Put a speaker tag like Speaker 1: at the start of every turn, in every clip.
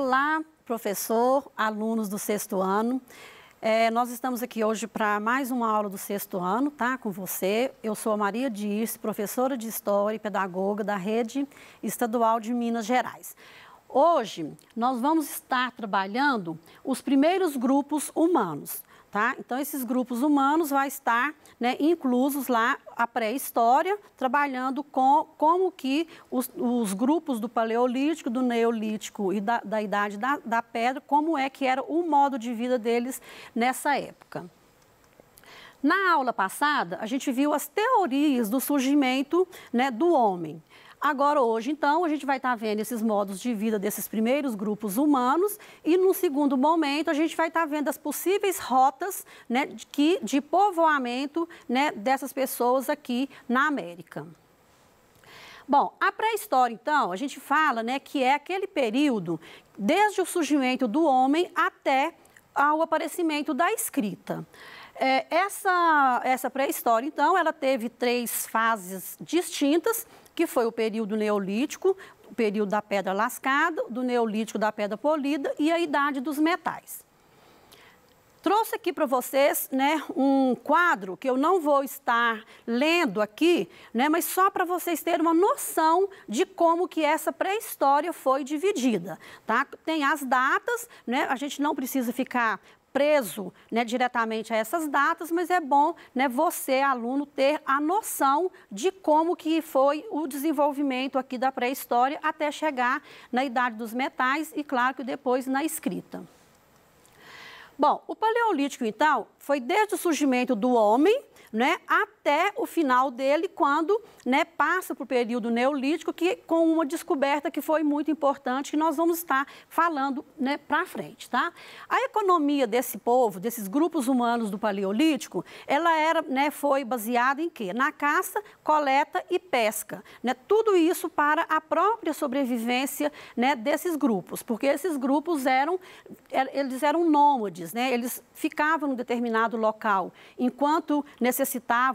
Speaker 1: Olá, professor, alunos do 6º ano. Nós estamos aqui hoje para mais uma aula do 6º ano, tá? Com você. Eu sou a Maria Dirce, professora de História e Pedagoga da Rede Estadual de Minas Gerais. Hoje, nós vamos estar trabalhando os primeiros grupos humanos, tá? Então, esses grupos humanos vão estar, né, inclusos lá a pré-história, trabalhando com como que os grupos do Paleolítico, do Neolítico e da Idade da Pedra, como é que era o modo de vida deles nessa época. Na aula passada, a gente viu as teorias do surgimento, né, do homem. Agora, hoje, então, a gente vai estar vendo esses modos de vida desses primeiros grupos humanos e, no segundo momento, a gente vai estar vendo as possíveis rotas, né, de povoamento, né, dessas pessoas aqui na América. Bom, a pré-história, então, a gente fala, né, que é aquele período desde o surgimento do homem até ao aparecimento da escrita. Essa pré-história, então, ela teve 3 fases distintas, que foi o período neolítico, o período da pedra lascada, do neolítico da pedra polida e a idade dos metais. Trouxe aqui para vocês, né, um quadro que eu não vou estar lendo aqui, né, mas só para vocês terem uma noção de como que essa pré-história foi dividida, tá? Tem as datas, né, a gente não precisa ficar preso, né, diretamente a essas datas, mas é bom, né, você, aluno, ter a noção de como que foi o desenvolvimento aqui da pré-história até chegar na idade dos metais e, claro, que depois na escrita. Bom, o Paleolítico, então, foi desde o surgimento do homem, né, até o final dele, quando, né, passa para o período neolítico, com uma descoberta que foi muito importante, que nós vamos estar falando, né, para frente, tá? A economia desse povo, desses grupos humanos do Paleolítico, ela era, né, foi baseada em quê? Na caça, coleta e pesca, né? Tudo isso para a própria sobrevivência, né, desses grupos, porque esses grupos eles eram nômades, né? Eles ficavam em um determinado local, enquanto necessitavam,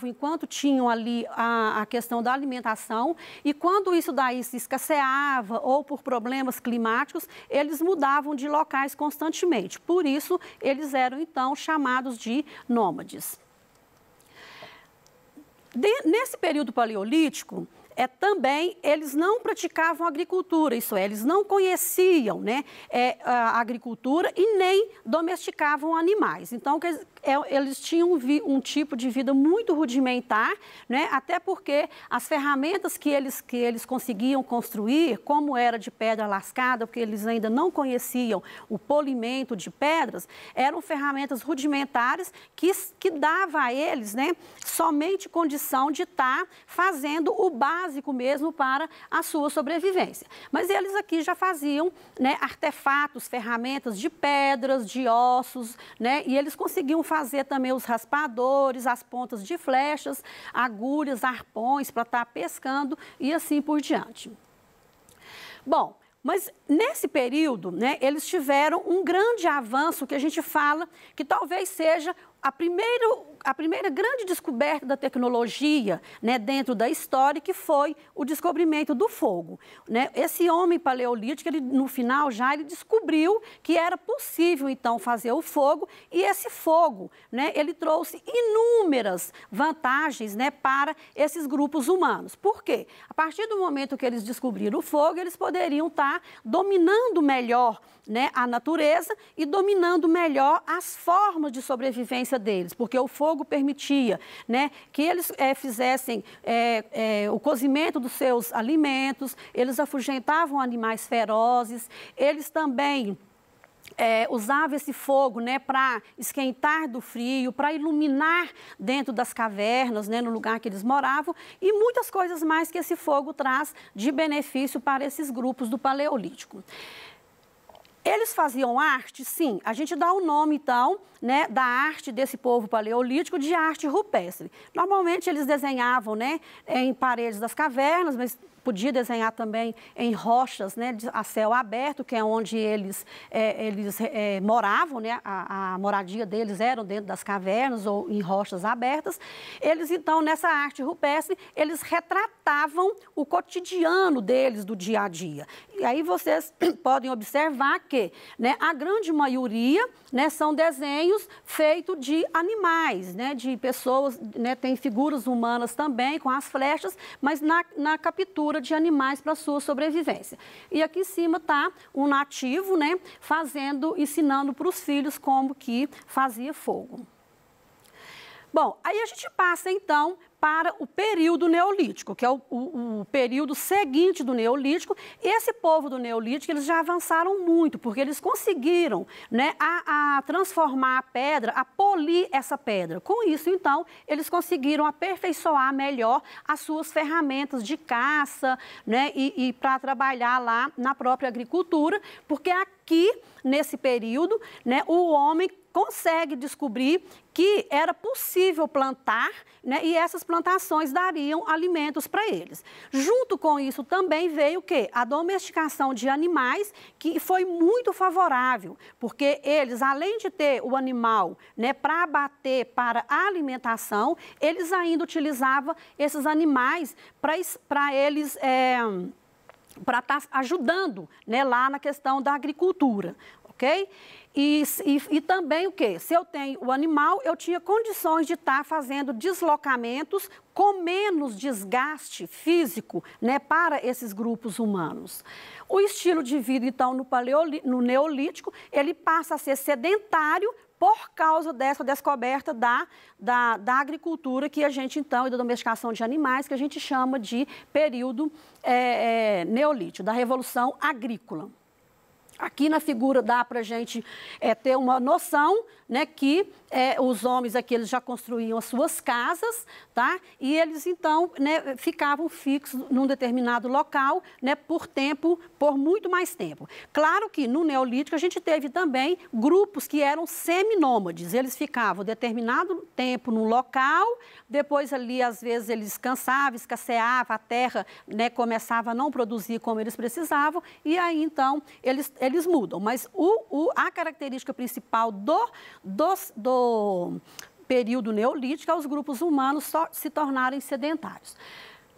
Speaker 1: enquanto tinham ali a questão da alimentação, e quando isso daí se escasseava ou por problemas climáticos, eles mudavam de locais constantemente. Por isso, eles eram, então, chamados de nômades. Nesse período paleolítico, também eles não praticavam agricultura, isso é, eles não conheciam, né, a agricultura e nem domesticavam animais. Então, eles tinham um tipo de vida muito rudimentar, né, até porque as ferramentas que eles conseguiam construir, como era de pedra lascada, porque eles ainda não conheciam o polimento de pedras, eram ferramentas rudimentares que dava a eles, né, somente condição de estar fazendo o básico mesmo para a sua sobrevivência. Mas eles aqui já faziam, né, artefatos, ferramentas de pedras, de ossos, né, e eles conseguiam fazer também os raspadores, as pontas de flechas, agulhas, arpões para estar pescando e assim por diante. Bom, mas nesse período, né, eles tiveram um grande avanço que a gente fala que talvez seja a primeira grande descoberta da tecnologia, né, dentro da história, que foi o descobrimento do fogo, né? Esse homem paleolítico, no final ele descobriu que era possível, então, fazer o fogo, e esse fogo, né, ele trouxe inúmeras vantagens, né, para esses grupos humanos. Por quê? A partir do momento que eles descobriram o fogo, eles poderiam estar dominando melhor, né, a natureza e dominando melhor as formas de sobrevivência deles, porque o fogo permitia, né, que eles fizessem o cozimento dos seus alimentos, eles afugentavam animais ferozes, eles também usavam esse fogo, né, para esquentar do frio, para iluminar dentro das cavernas, né, no lugar que eles moravam, e muitas coisas mais que esse fogo traz de benefício para esses grupos do Paleolítico. Eles faziam arte? Sim. A gente dá o nome, então, né, da arte desse povo paleolítico de arte rupestre. Normalmente eles desenhavam, né, em paredes das cavernas, mas podia desenhar também em rochas, né, a céu aberto, que é onde eles moravam, né, a moradia deles era dentro das cavernas ou em rochas abertas. Eles, então, nessa arte rupestre, eles retratavam o cotidiano deles, do dia a dia. E aí vocês podem observar que, né, a grande maioria, né, são desenhos feitos de animais, né, de pessoas, né, tem figuras humanas também, com as flechas, mas na captura de animais para sua sobrevivência. E aqui em cima está um nativo, né, ensinando para os filhos como que fazia fogo. Bom, aí a gente passa então para o período neolítico, que é o período seguinte do neolítico. Esse povo do neolítico, eles já avançaram muito, porque eles conseguiram, né, a transformar a pedra, a polir essa pedra. Com isso, então, eles conseguiram aperfeiçoar melhor as suas ferramentas de caça, né, e para trabalhar lá na própria agricultura, porque aqui, nesse período, né, o homem consegue descobrir que era possível plantar, né, e essas plantações dariam alimentos para eles. Junto com isso também veio o quê? A domesticação de animais, que foi muito favorável, porque eles, além de ter o animal, né, para abater, para a alimentação, eles ainda utilizavam esses animais para eles para estar ajudando, né, lá na questão da agricultura, ok? E também o quê? Se eu tenho o animal, eu tinha condições de estar fazendo deslocamentos com menos desgaste físico, né, para esses grupos humanos. O estilo de vida, então, no Neolítico, ele passa a ser sedentário por causa dessa descoberta da agricultura que a gente, então, e da domesticação de animais, que a gente chama de período neolítico, da Revolução Agrícola. Aqui na figura dá para a gente ter uma noção, né, que os homens aqui eles já construíam as suas casas, tá? E eles então, né, ficavam fixos num determinado local, né, por muito mais tempo. Claro que no Neolítico a gente teve também grupos que eram seminômades. Eles ficavam determinado tempo num local, depois ali às vezes eles cansavam, escasseava, a terra, né, começava a não produzir como eles precisavam e aí então eles mudam. Mas a característica principal do período neolítico é os grupos humanos só se tornarem sedentários.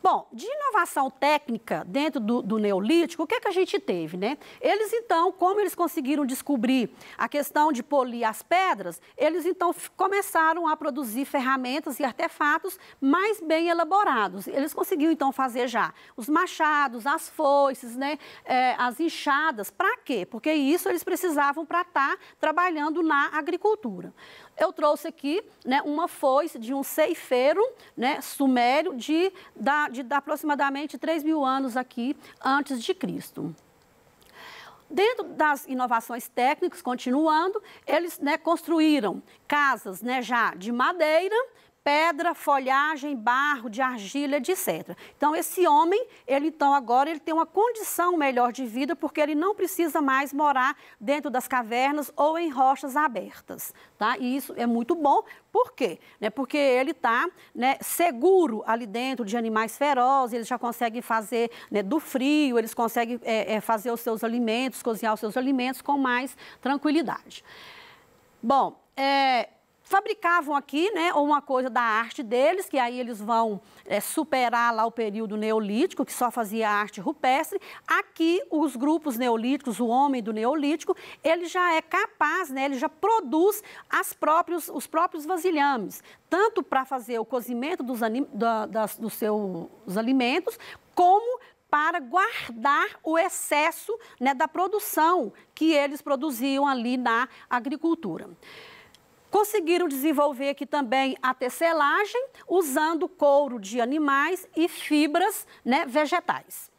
Speaker 1: Bom, de inovação técnica dentro do Neolítico, o que é que a gente teve, né? Eles, então, como eles conseguiram descobrir a questão de polir as pedras, eles, então, começaram a produzir ferramentas e artefatos mais bem elaborados. Eles conseguiram, então, fazer já os machados, as foices, né? As enxadas. Para quê? Porque isso eles precisavam para estar trabalhando na agricultura. Eu trouxe aqui, né, uma foice de um ceifeiro, né, sumério de aproximadamente 3.000 anos aqui antes de Cristo. Dentro das inovações técnicas, continuando, eles, né, construíram casas, né, já de madeira, pedra, folhagem, barro, de argila, etc. Então, esse homem, agora ele tem uma condição melhor de vida porque ele não precisa mais morar dentro das cavernas ou em rochas abertas, tá? E isso é muito bom. Por quê? Porque ele está, né, seguro ali dentro de animais ferozes, eles já conseguem fazer, né, do frio, eles conseguem fazer os seus alimentos, cozinhar os seus alimentos com mais tranquilidade. Bom, fabricavam aqui, né, uma coisa da arte deles, que aí eles vão superar lá o período neolítico, que só fazia arte rupestre. Aqui, os grupos neolíticos, o homem do Neolítico, ele já é capaz, né, ele já produz os próprios vasilhames, tanto para fazer o cozimento dos seus alimentos, como para guardar o excesso, né, da produção que eles produziam ali na agricultura. Conseguiram desenvolver aqui também a tecelagem, usando couro de animais e fibras, né, vegetais.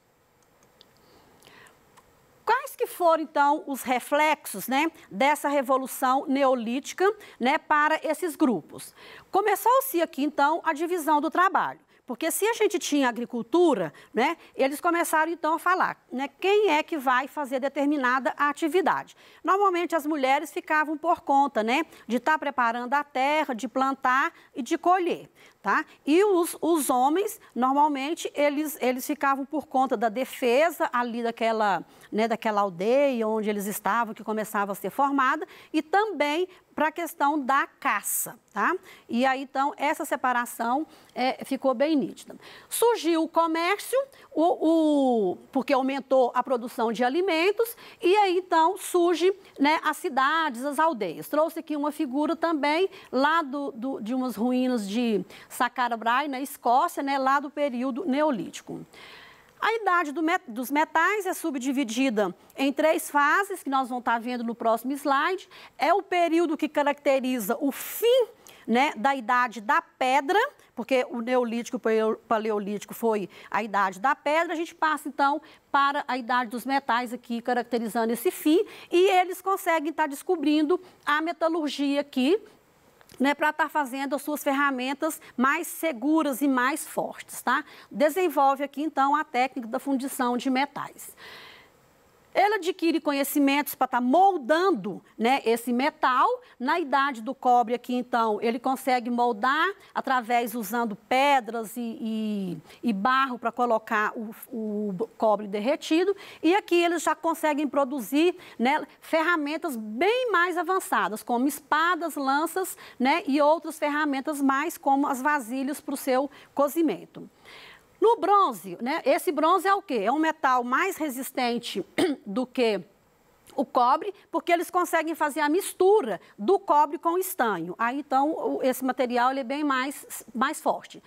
Speaker 1: Quais que foram, então, os reflexos, né, dessa revolução neolítica, né, para esses grupos? Começou-se aqui, então, a divisão do trabalho. Porque se a gente tinha agricultura, né, eles começaram então a falar, né, quem é que vai fazer determinada atividade. Normalmente as mulheres ficavam por conta, né, de estar preparando a terra, de plantar e de colher. Tá? E os homens, normalmente, eles ficavam por conta da defesa ali daquela, né, daquela aldeia onde eles estavam, que começava a ser formada, e também para a questão da caça. Tá? E aí, então, essa separação ficou bem nítida. Surgiu o comércio, porque aumentou a produção de alimentos, e aí, então, surge, né, as cidades, as aldeias. Trouxe aqui uma figura também lá de umas ruínas de Saqqara Brae, na Escócia, né, lá do período neolítico. A idade dos metais é subdividida em 3 fases, que nós vamos estar vendo no próximo slide. É o período que caracteriza o fim, né, da idade da pedra, porque o neolítico e o paleolítico foi a idade da pedra. A gente passa, então, para a idade dos metais aqui, caracterizando esse fim, e eles conseguem estar descobrindo a metalurgia aqui, né, para estar fazendo as suas ferramentas mais seguras e mais fortes, tá? Desenvolve aqui, então, a técnica da fundição de metais. Ele adquire conhecimentos para estar moldando, né, esse metal. Na idade do cobre aqui, então, ele consegue moldar através, usando pedras e barro para colocar o cobre derretido. E aqui eles já conseguem produzir, né, ferramentas bem mais avançadas, como espadas, lanças, né, e outras ferramentas mais, como as vasilhas para o seu cozimento. No bronze, né, esse bronze é o quê? É um metal mais resistente do que o cobre, porque eles conseguem fazer a mistura do cobre com o estanho. Aí, então, esse material ele é bem mais forte.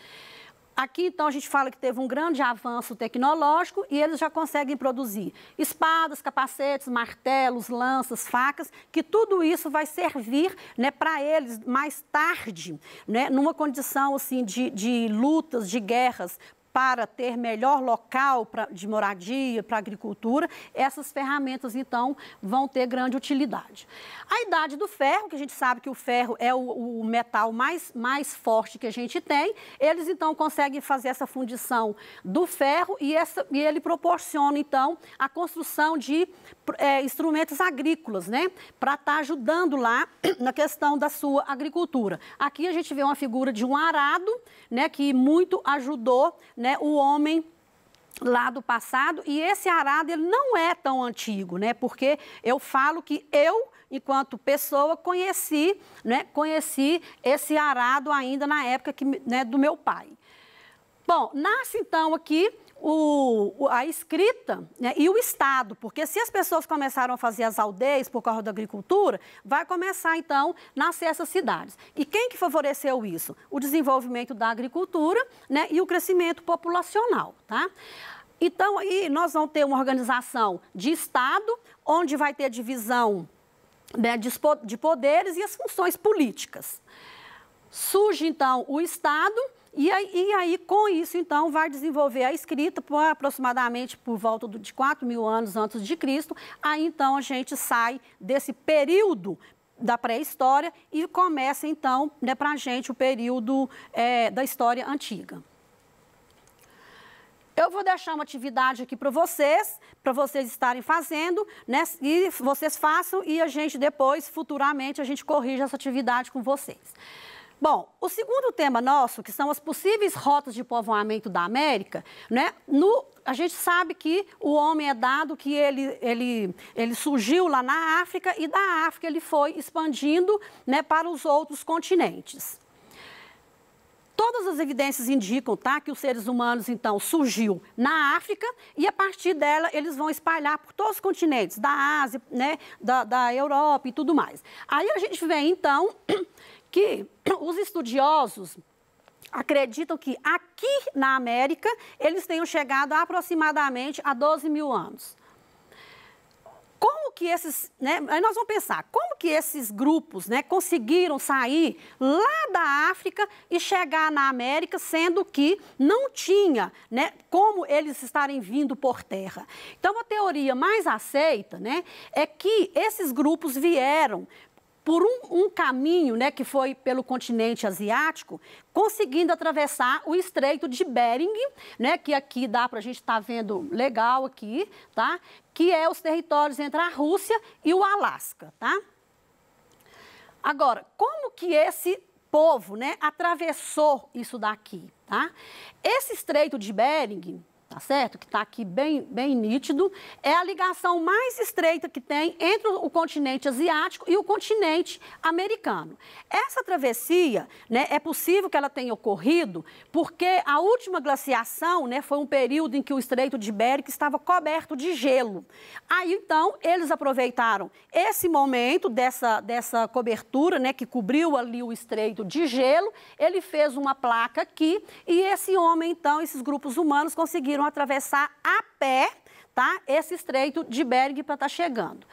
Speaker 1: Aqui, então, a gente fala que teve um grande avanço tecnológico e eles já conseguem produzir espadas, capacetes, martelos, lanças, facas, que tudo isso vai servir, né, para eles mais tarde, né, numa condição assim, de lutas, de guerras, para ter melhor local de moradia, para agricultura, essas ferramentas, então, vão ter grande utilidade. A idade do ferro, que a gente sabe que o ferro é o metal mais forte que a gente tem, eles, então, conseguem fazer essa fundição do ferro e ele proporciona, então, a construção de instrumentos agrícolas, né, para estar ajudando lá na questão da sua agricultura. Aqui a gente vê uma figura de um arado, né, que muito ajudou, né, o homem lá do passado, e esse arado ele não é tão antigo, né, porque eu falo que eu, enquanto pessoa, conheci esse arado ainda na época né, do meu pai. Bom, nasce então aqui a escrita, né, e o Estado, porque se as pessoas começaram a fazer as aldeias por causa da agricultura, vai começar então a nascer essas cidades. E quem que favoreceu isso? O desenvolvimento da agricultura, né, e o crescimento populacional, tá? Então aí nós vamos ter uma organização de Estado, onde vai ter divisão, né, de poderes e as funções políticas. Surge então o Estado. E aí, com isso, então, vai desenvolver a escrita aproximadamente por volta de 4.000 anos antes de Cristo. Aí, então, a gente sai desse período da pré-história e começa, então, né, para a gente o período da história antiga. Eu vou deixar uma atividade aqui para vocês estarem fazendo, né, e vocês façam e a gente depois, futuramente, a gente corrige essa atividade com vocês. Bom, o segundo tema nosso, que são as possíveis rotas de povoamento da América, né? A gente sabe que o homem é dado que ele surgiu lá na África e da África ele foi expandindo, né, para os outros continentes. Todas as evidências indicam, tá, que os seres humanos, então, surgiu na África e, a partir dela, eles vão espalhar por todos os continentes, da Ásia, né, da Europa e tudo mais. Aí a gente vê, então, que os estudiosos acreditam que aqui na América eles tenham chegado aproximadamente a 12.000 anos. Como que esses, né, aí nós vamos pensar, como que esses grupos, né, conseguiram sair lá da África e chegar na América, sendo que não tinha, né, como eles estarem vindo por terra? Então, a teoria mais aceita, né, é que esses grupos vieram por um caminho, né, que foi pelo continente asiático, conseguindo atravessar o Estreito de Bering, né, que aqui dá para a gente estar vendo legal aqui, tá? Que é os territórios entre a Rússia e o Alasca, tá? Agora, como que esse povo, né, atravessou isso daqui, tá? Esse Estreito de Bering, tá certo? Que está aqui bem nítido, é a ligação mais estreita que tem entre o continente asiático e o continente americano. Essa travessia, né, é possível que ela tenha ocorrido porque a última glaciação, né, foi um período em que o Estreito de Bering estava coberto de gelo. Aí, então, eles aproveitaram esse momento dessa cobertura, né, que cobriu ali o estreito de gelo, ele fez uma placa aqui e esse homem, então, esses grupos humanos conseguiram atravessar a pé, tá, esse Estreito de Bering para estar chegando.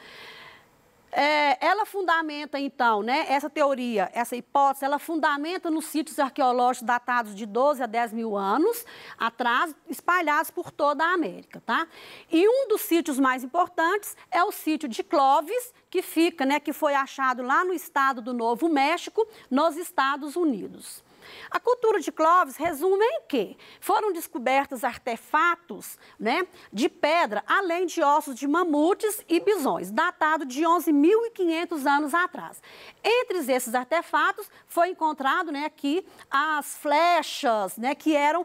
Speaker 1: Ela fundamenta, então, né, essa teoria, essa hipótese, ela fundamenta nos sítios arqueológicos datados de 12 a 10 mil anos atrás, espalhados por toda a América, tá? E um dos sítios mais importantes é o sítio de Clovis, que fica, né, que foi achado lá no estado do Novo México, nos Estados Unidos. A cultura de Clovis resume em que foram descobertos artefatos, né, de pedra, além de ossos de mamutes e bisões, datado de 11.500 anos atrás. Entre esses artefatos foi encontrado, né, aqui as flechas, né, que eram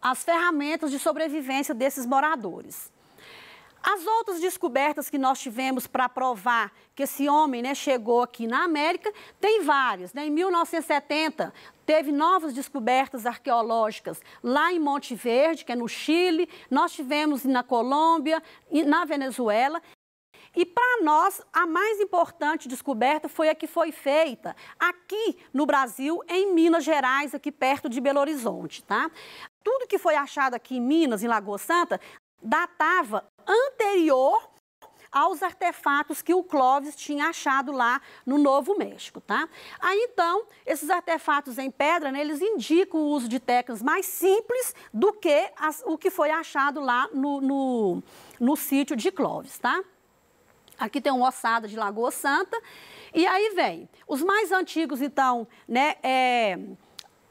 Speaker 1: as ferramentas de sobrevivência desses moradores. As outras descobertas que nós tivemos para provar que esse homem, né, chegou aqui na América, tem várias, né? Em 1970, teve novas descobertas arqueológicas lá em Monte Verde, que é no Chile, nós tivemos na Colômbia e na Venezuela. E para nós, a mais importante descoberta foi a que foi feita aqui no Brasil, em Minas Gerais, aqui perto de Belo Horizonte, tá? Tudo que foi achado aqui em Minas, em Lagoa Santa, datava anterior aos artefatos que o Clovis tinha achado lá no Novo México, tá? Aí, então, esses artefatos em pedra, né, eles indicam o uso de técnicas mais simples do que o que foi achado lá no sítio de Clovis, tá? Aqui tem uma ossada de Lagoa Santa. E aí vem os mais antigos, então, né,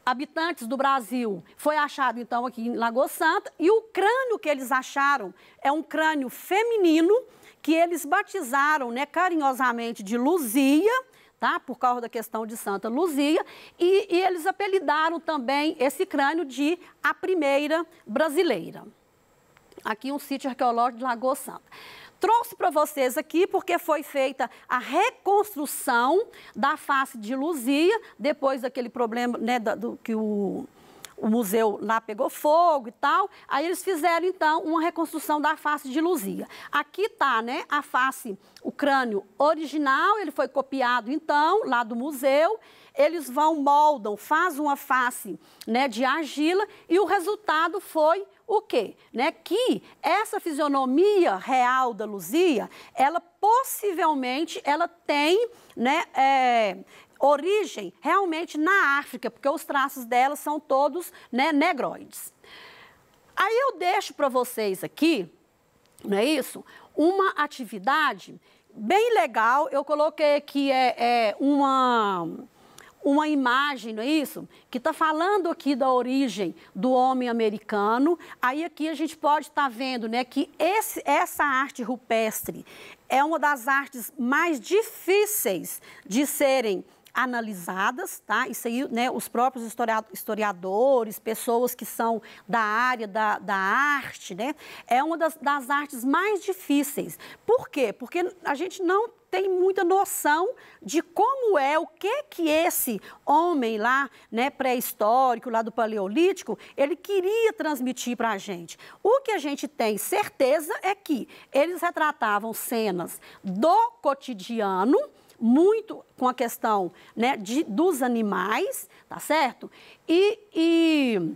Speaker 1: habitantes do Brasil, foi achado, então, aqui em Lagoa Santa, e o crânio que eles acharam é um crânio feminino, que eles batizaram, né, carinhosamente de Luzia, tá? Por causa da questão de Santa Luzia, e eles apelidaram também esse crânio de a primeira brasileira. Aqui um sítio arqueológico de Lagoa Santa. Trouxe para vocês aqui porque foi feita a reconstrução da face de Luzia, depois daquele problema, né, que o museu lá pegou fogo e tal. Aí eles fizeram, então, uma reconstrução da face de Luzia. Aqui está, né, a face, o crânio original, ele foi copiado, então, lá do museu. Eles moldam, fazem uma face, né, de argila e o resultado foi o quê? Né? Que essa fisionomia real da Luzia, ela possivelmente ela tem, né, origem realmente na África, porque os traços dela são todos, né, negroides. Aí eu deixo para vocês aqui, não é isso? Uma atividade bem legal, eu coloquei aqui uma imagem, não é isso? Que está falando aqui da origem do homem americano. Aí aqui a gente pode estar vendo, né, que essa arte rupestre é uma das artes mais difíceis de serem analisadas, tá? Isso aí, né, os próprios historiadores, pessoas que são da área da arte, né? É uma das artes mais difíceis. Por quê? Porque a gente não tem muita noção de como é, o que esse homem lá, né, pré-histórico, lá do Paleolítico, ele queria transmitir para a gente. O que a gente tem certeza é que eles retratavam cenas do cotidiano, muito com a questão, né, dos animais, tá certo? E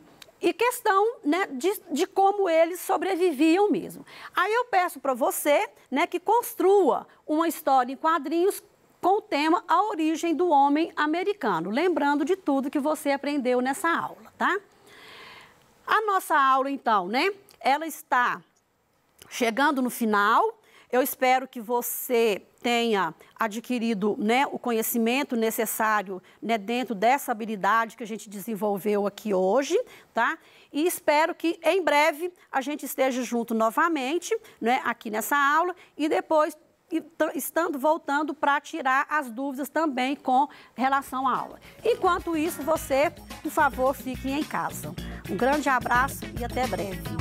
Speaker 1: questão, né, de como eles sobreviviam mesmo. Aí eu peço para você, né, que construa uma história em quadrinhos com o tema A Origem do Homem Americano, lembrando de tudo que você aprendeu nessa aula, tá? A nossa aula, então, né, ela está chegando no final. Eu espero que você tenha adquirido, né, o conhecimento necessário, né, dentro dessa habilidade que a gente desenvolveu aqui hoje, tá? E espero que em breve a gente esteja junto novamente, né, aqui nessa aula e depois voltando para tirar as dúvidas também com relação à aula. Enquanto isso, você, por favor, fique em casa. Um grande abraço e até breve.